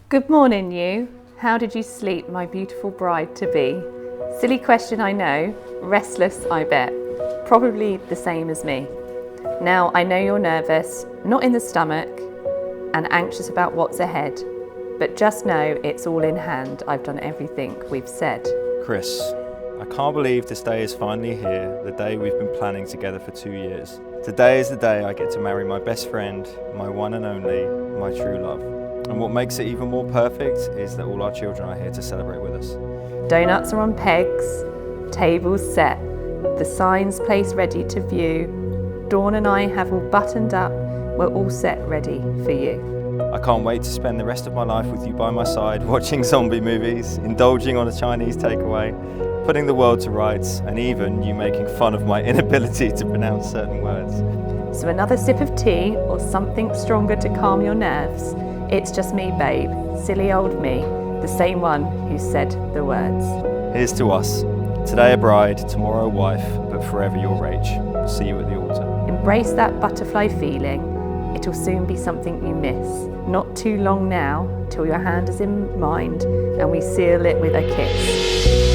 Good morning, you. How did you sleep, my beautiful bride-to-be? Silly question, I know. Restless, I bet. Probably the same as me. Now, I know you're nervous, not in the stomach, and anxious about what's ahead. But just know it's all in hand. I've done everything we've said. Kris, I can't believe this day is finally here, the day we've been planning together for 2 years. Today is the day I get to marry my best friend, my one and only, my true love. And what makes it even more perfect is that all our children are here to celebrate with us. Donuts are on pegs, tables set, the signs placed ready to view. Dawn and I have all buttoned up, we're all set ready for you. I can't wait to spend the rest of my life with you by my side, watching zombie movies, indulging on a Chinese takeaway, putting the world to rights, and even you making fun of my inability to pronounce certain words. So another sip of tea or something stronger to calm your nerves. It's just me, babe, silly old me, the same one who said the words. Here's to us. Today a bride, tomorrow a wife, but forever your Rach. See you at the altar. Embrace that butterfly feeling. It'll soon be something you miss. Not too long now, till your hand is in mine and we seal it with a kiss.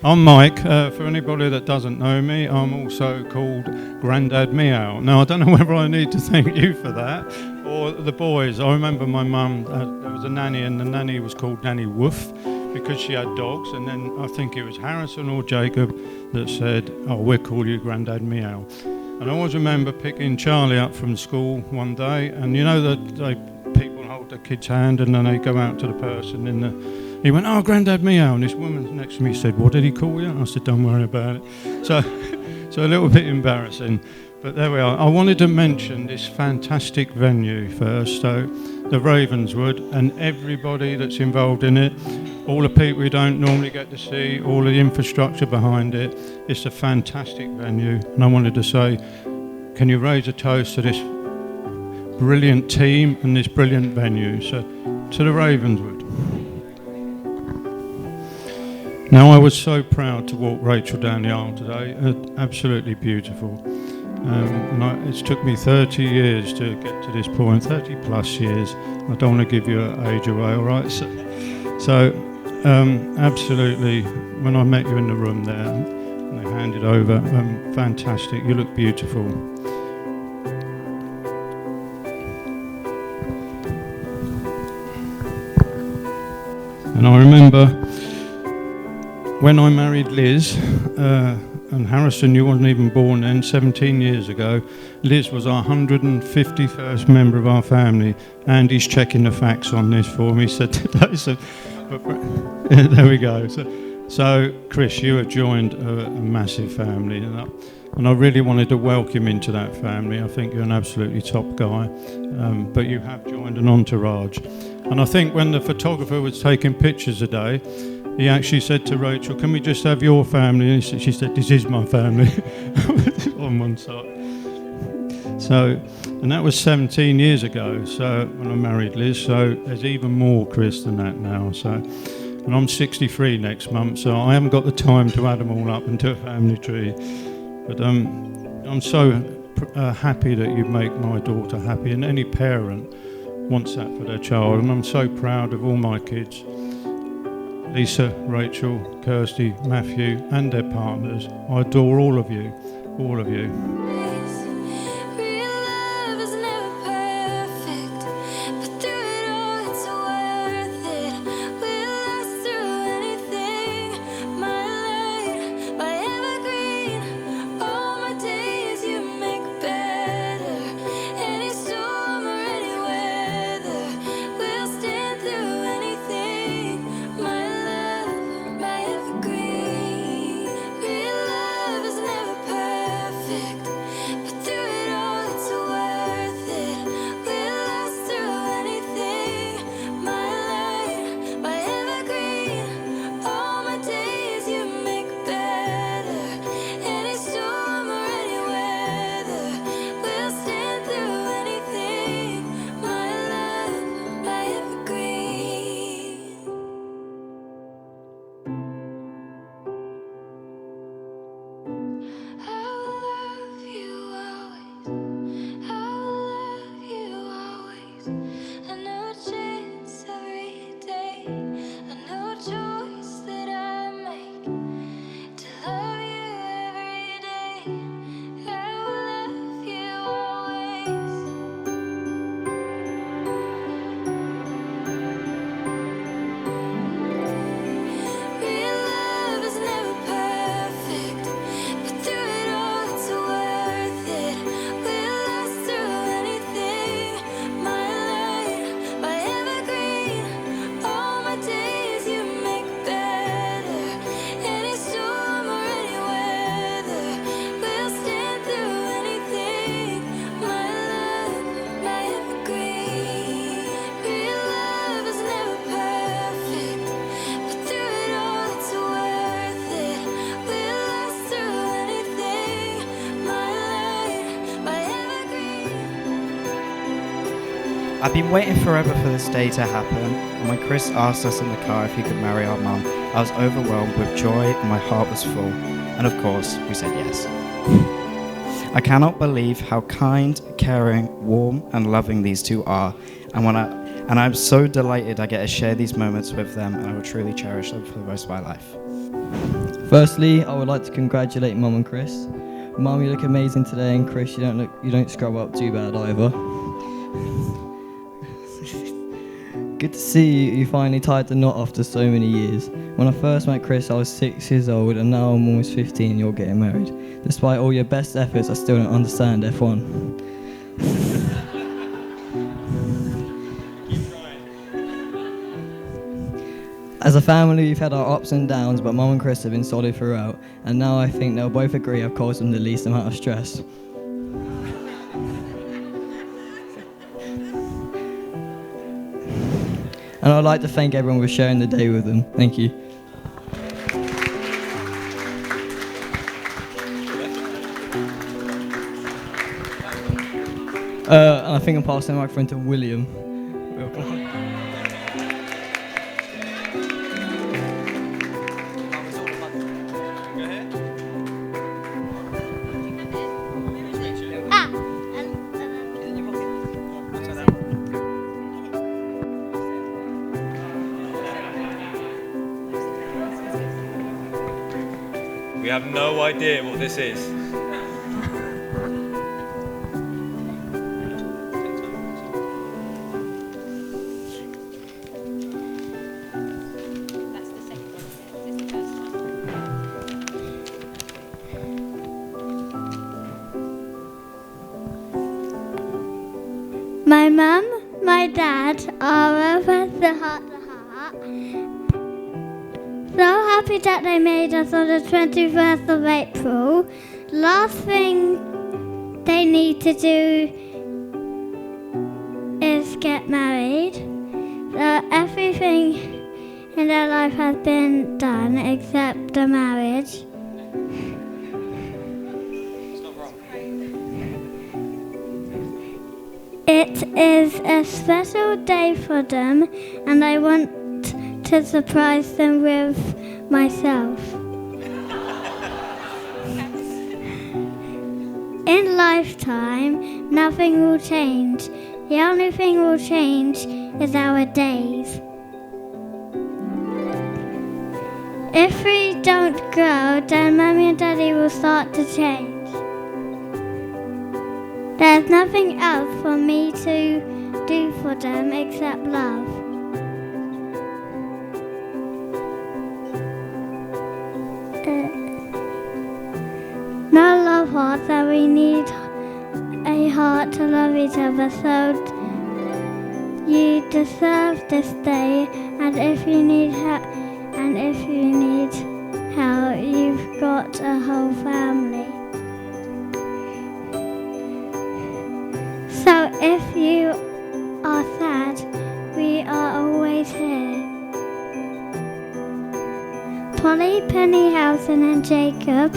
I'm Mike. For anybody that doesn't know me, I'm also called Grandad Meow. Now, I don't know whether I need to thank you for that or the boys. I remember my mum, there was a nanny, and the nanny was called Nanny Woof because she had dogs, and then I think it was Harrison or Jacob that said, "Oh, we'll call you Grandad Meow." And I always remember picking Charlie up from school one day, and you know that people hold their kid's hand and then they go out to the person in the... He went, "Oh, Grandad Meow," and this woman next to me said, "What did he call you?" I said, "Don't worry about it." So a little bit embarrassing, but there we are. I wanted to mention this fantastic venue first. So the Ravenswood and everybody that's involved in it, all the people we don't normally get to see, all the infrastructure behind it. It's a fantastic venue, and I wanted to say, can you raise a toast to this brilliant team and this brilliant venue? So to the Ravenswood. Now, I was so proud to walk Rachel down the aisle today. Absolutely beautiful. It's took me 30 years to get to this point, 30 plus years. I don't want to give you an age away, all right? So absolutely, when I met you in the room there and they handed over, fantastic. You look beautiful. And I remember when I married Liz, and Harrison, you wasn't even born then, 17 years ago, Liz was our 151st member of our family, and he's checking the facts on this for me. So today, there we go. So Kris, you have joined a massive family, and I really wanted to welcome you into that family. I think you're an absolutely top guy, but you have joined an entourage. And I think when the photographer was taking pictures today, he actually said to Rachel, "Can we just have your family?" And she said, "This is my family," on one side. So, and that was 17 years ago, so when I married Liz, so there's even more Kris than that now. So, and I'm 63 next month, so I haven't got the time to add them all up into a family tree. But I'm so happy that you make my daughter happy, and any parent wants that for their child, and I'm so proud of all my kids. Lisa, Rachel, Kirsty, Matthew, and their partners. I adore all of you, all of you. We'll last through anything, my light, my I've been waiting forever for this day to happen, and when Kris asked us in the car if he could marry our mum, I was overwhelmed with joy and my heart was full. And of course, we said yes. I cannot believe how kind, caring, warm and loving these two are, and I'm so delighted I get to share these moments with them, and I will truly cherish them for the rest of my life. Firstly, I would like to congratulate Mum and Kris. Mum, you look amazing today, and Kris, you don't scrub up too bad either. Good to see you finally tied the knot after so many years. When I first met Kris, I was 6 years old, and now I'm almost 15 and you're getting married. Despite all your best efforts, I still don't understand F1. As a family, we've had our ups and downs, but Mum and Kris have been solid throughout, and now I think they'll both agree I've caused them the least amount of stress. And I'd like to thank everyone for sharing the day with them. Thank you. And I think I'm passing the microphone to William. We have no idea what this is. My mum, my dad are over the heart to heart. So happy that they made us on the 21st of April. Last thing they need to do is get married. So everything in their life has been done except the marriage. It is a special day for them, and I want to surprise them with myself. In lifetime, nothing will change. The only thing will change is our days. If we don't grow, then Mummy and Daddy will start to change. There's nothing else for me to do for them except love. No love hearts, and we need a heart to love each other. So you deserve this day, and if you need help, you've got a whole family. So if you are sad, we are always here. Polly, Penny, Housen and Jacob,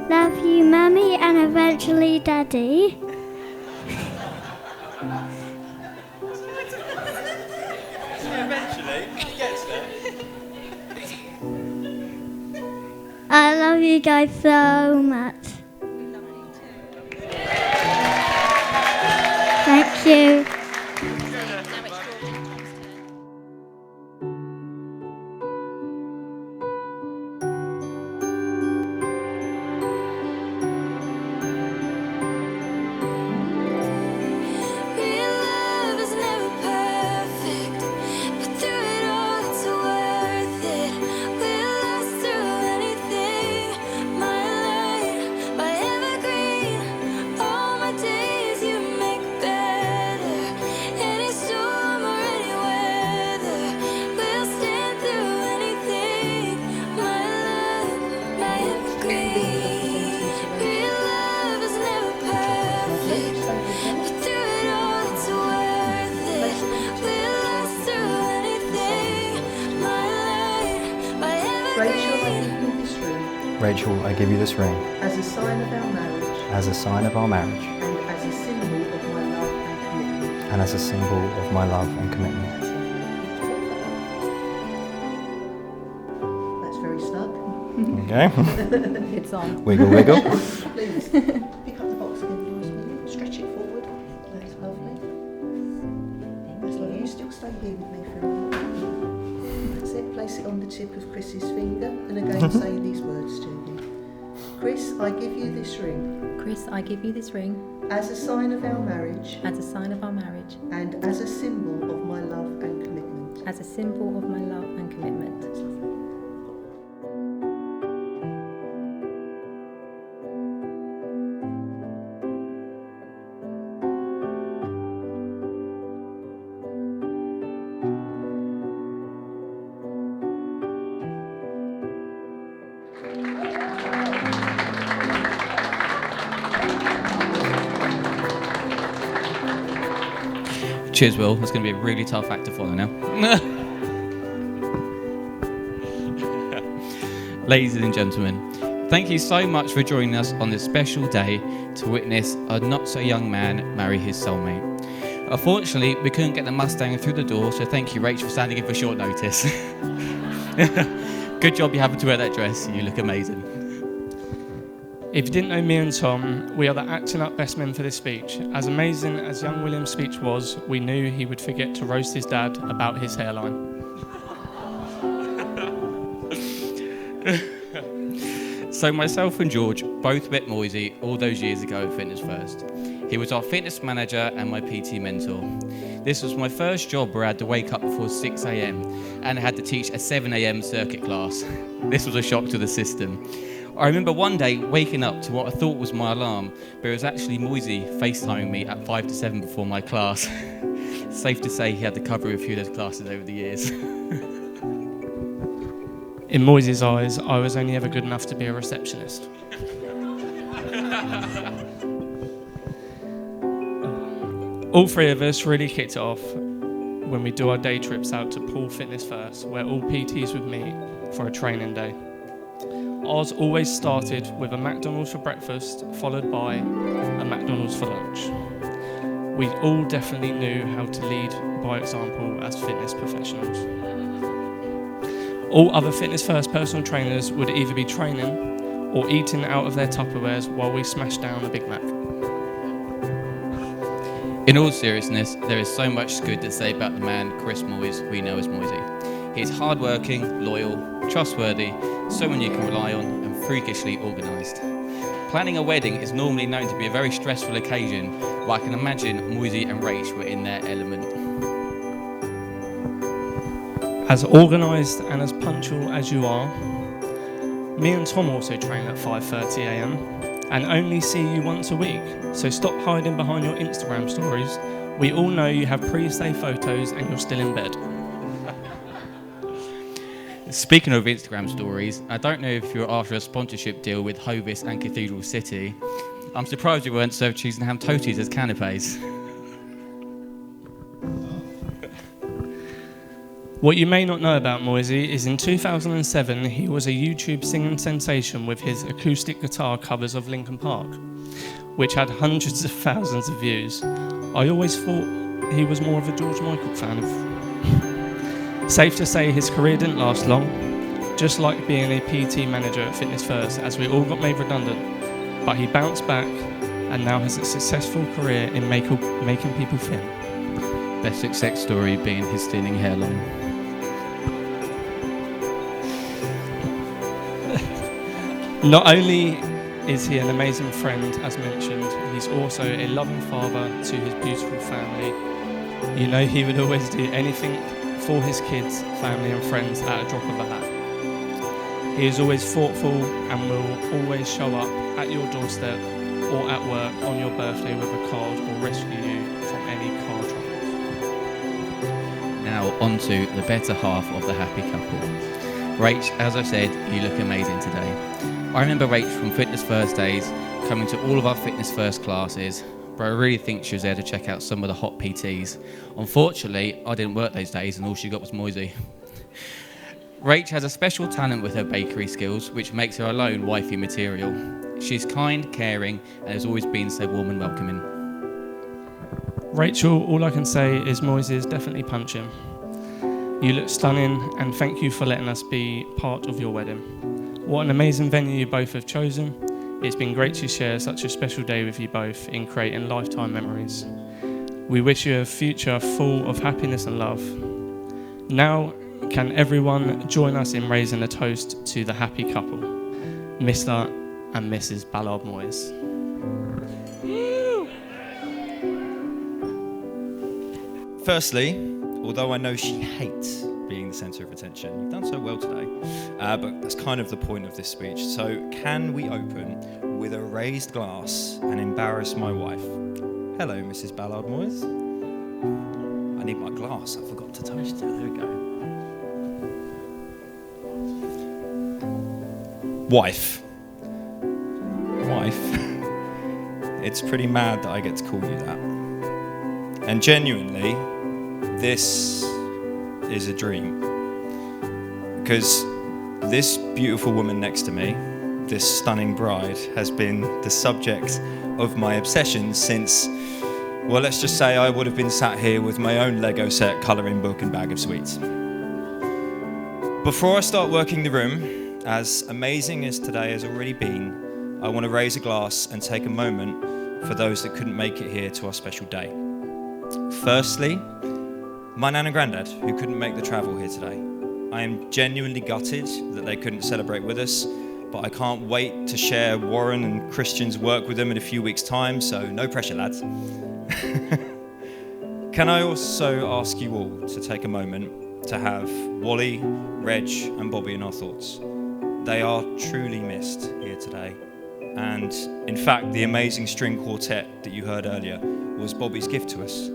love you Mummy and eventually Daddy. Eventually, he gets there. I love you guys so much. Thank you. Rachel, I give you this ring as a sign of our marriage as a sign of our marriage and as a symbol of my love and commitment. and as a symbol of my love and commitment. That's very snug. Okay. It's on. Wiggle, wiggle. Please, pick up the box again, Doris, will you? Stretch it forward. That's lovely. That's lovely. You still stay here with me for a minute. That's it. Place it on the tip of Chris's finger and again say these words to him. Kris, I give you this ring Kris, I give you this ring as a sign of our marriage as a sign of our marriage, and as a symbol of my love and commitment. as a symbol of my love and commitment. Cheers, Will. That's going to be a really tough act to follow now. Ladies and gentlemen, thank you so much for joining us on this special day to witness a not-so-young man marry his soulmate. Unfortunately, we couldn't get the Mustang through the door, so thank you, Rach, for standing in for short notice. Good job you happened to wear that dress. You look amazing. If you didn't know me and Tom, we are the acting up best men for this speech. As amazing as young William's speech was, we knew he would forget to roast his dad about his hairline. So myself and George both met Moisey all those years ago at Fitness First. He was our fitness manager and my PT mentor. This was my first job where I had to wake up before 6 a.m. and I had to teach a 7 a.m. circuit class. This was a shock to the system. I remember one day waking up to what I thought was my alarm, but it was actually Moisey FaceTiming me at 5 to 7 before my class. Safe to say he had to cover a few of those classes over the years. In Moisey's eyes, I was only ever good enough to be a receptionist. All three of us really kicked it off when we do our day trips out to Pool Fitness First, where all PTs would meet for a training day. Ours always started with a McDonald's for breakfast, followed by a McDonald's for lunch. We all definitely knew how to lead by example as fitness professionals. All other Fitness First personal trainers would either be training or eating out of their Tupperwares while we smashed down a Big Mac. In all seriousness, there is so much good to say about the man Kris Moyes we know as Moisey. He is hardworking, loyal, trustworthy, someone you can rely on, and freakishly organised. Planning a wedding is normally known to be a very stressful occasion, but I can imagine Moisey and Rach were in their element. As organised and as punctual as you are, me and Tom also train at 5:30 a.m. and only see you once a week, so stop hiding behind your Instagram stories. We all know you have pre-save photos and you're still in bed. Speaking of Instagram stories, I don't know if you're after a sponsorship deal with Hovis and Cathedral City. I'm surprised you weren't served cheese and ham toasties as canapes. What you may not know about Moisey is in 2007 he was a YouTube singing sensation with his acoustic guitar covers of Linkin Park, which had hundreds of thousands of views. I always thought he was more of a George Michael fan. Safe to say his career didn't last long, just like being a PT manager at Fitness First, as we all got made redundant, but he bounced back and now has a successful career in making people thin. Best success story being his thinning hairline. Not only is he an amazing friend, as mentioned, he's also a loving father to his beautiful family. You know he would always do anything for his kids, family and friends at a drop of a hat. He is always thoughtful and will always show up at your doorstep or at work on your birthday with a card or rescue you from any car troubles. Now on to the better half of the happy couple. Rach, as I said, you look amazing today. I remember Rach from Fitness First days coming to all of our Fitness First classes, but I really think she was there to check out some of the hot PTs. Unfortunately, I didn't work those days and all she got was Moisey. Rach has a special talent with her bakery skills, which makes her alone wifey material. She's kind, caring, and has always been so warm and welcoming. Rachel, all I can say is Moises, definitely punch him. You look stunning, and thank you for letting us be part of your wedding. What an amazing venue you both have chosen. It's been great to share such a special day with you both in creating lifetime memories. We wish you a future full of happiness and love. Now, can everyone join us in raising a toast to the happy couple, Mr. and Mrs. Ballard Moyes? Firstly, although I know she hates being the centre of attention, you've done so well today, but that's kind of the point of this speech. So can we open with a raised glass and embarrass my wife? Hello, Mrs. Ballard Moyes. I need my glass, I forgot to toast it. There we go. Wife. It's pretty mad that I get to call you that. And genuinely, this is a dream. Because this beautiful woman next to me, this stunning bride, has been the subject of my obsession since, well, let's just say I would have been sat here with my own Lego set, colouring book and bag of sweets. Before I start working the room, as amazing as today has already been, I want to raise a glass and take a moment for those that couldn't make it here to our special day. Firstly, my nan and granddad, who couldn't make the travel here today. I am genuinely gutted that they couldn't celebrate with us, but I can't wait to share Warren and Christian's work with them in a few weeks' time, so no pressure, lads. Can I also ask you all to take a moment to have Wally, Reg and Bobby in our thoughts? They are truly missed here today. And in fact, the amazing string quartet that you heard earlier was Bobby's gift to us,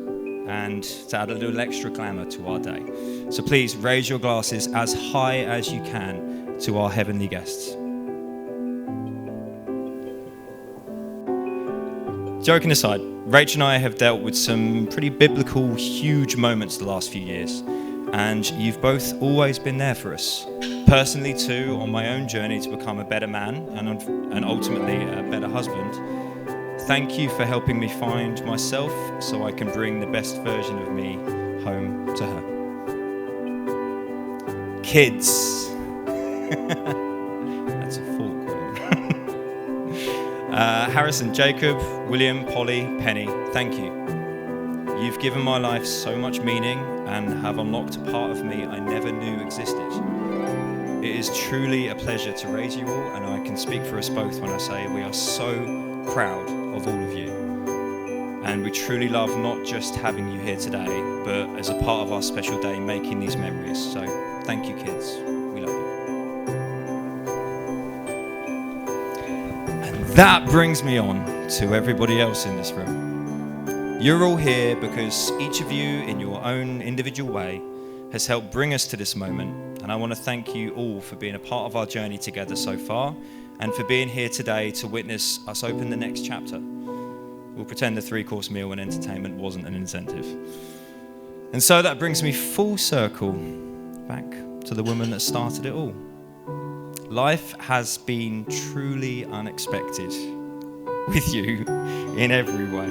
and to add a little extra glamour to our day. So please raise your glasses as high as you can to our heavenly guests. Joking aside, Rach and I have dealt with some pretty biblical, huge moments the last few years, and you've both always been there for us. Personally too, on my own journey to become a better man and ultimately a better husband. Thank you for helping me find myself so I can bring the best version of me home to her. Kids. That's a fork. Harrison, Jacob, William, Polly, Penny, thank you. You've given my life so much meaning and have unlocked a part of me I never knew existed. It is truly a pleasure to raise you all, and I can speak for us both when I say we are so proud of all of you. And we truly love not just having you here today, but as a part of our special day, making these memories. So thank you, kids. We love you. And that brings me on to everybody else in this room. You're all here because each of you, in your own individual way, has helped bring us to this moment. And I want to thank you all for being a part of our journey together so far, and for being here today to witness us open the next chapter. We'll pretend the 3-course meal and entertainment wasn't an incentive. And so that brings me full circle back to the woman that started it all. Life has been truly unexpected with you in every way.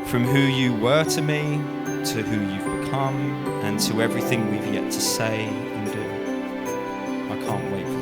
From who you were to me, to who you've become, and to everything we've yet to say and do. I can't wait for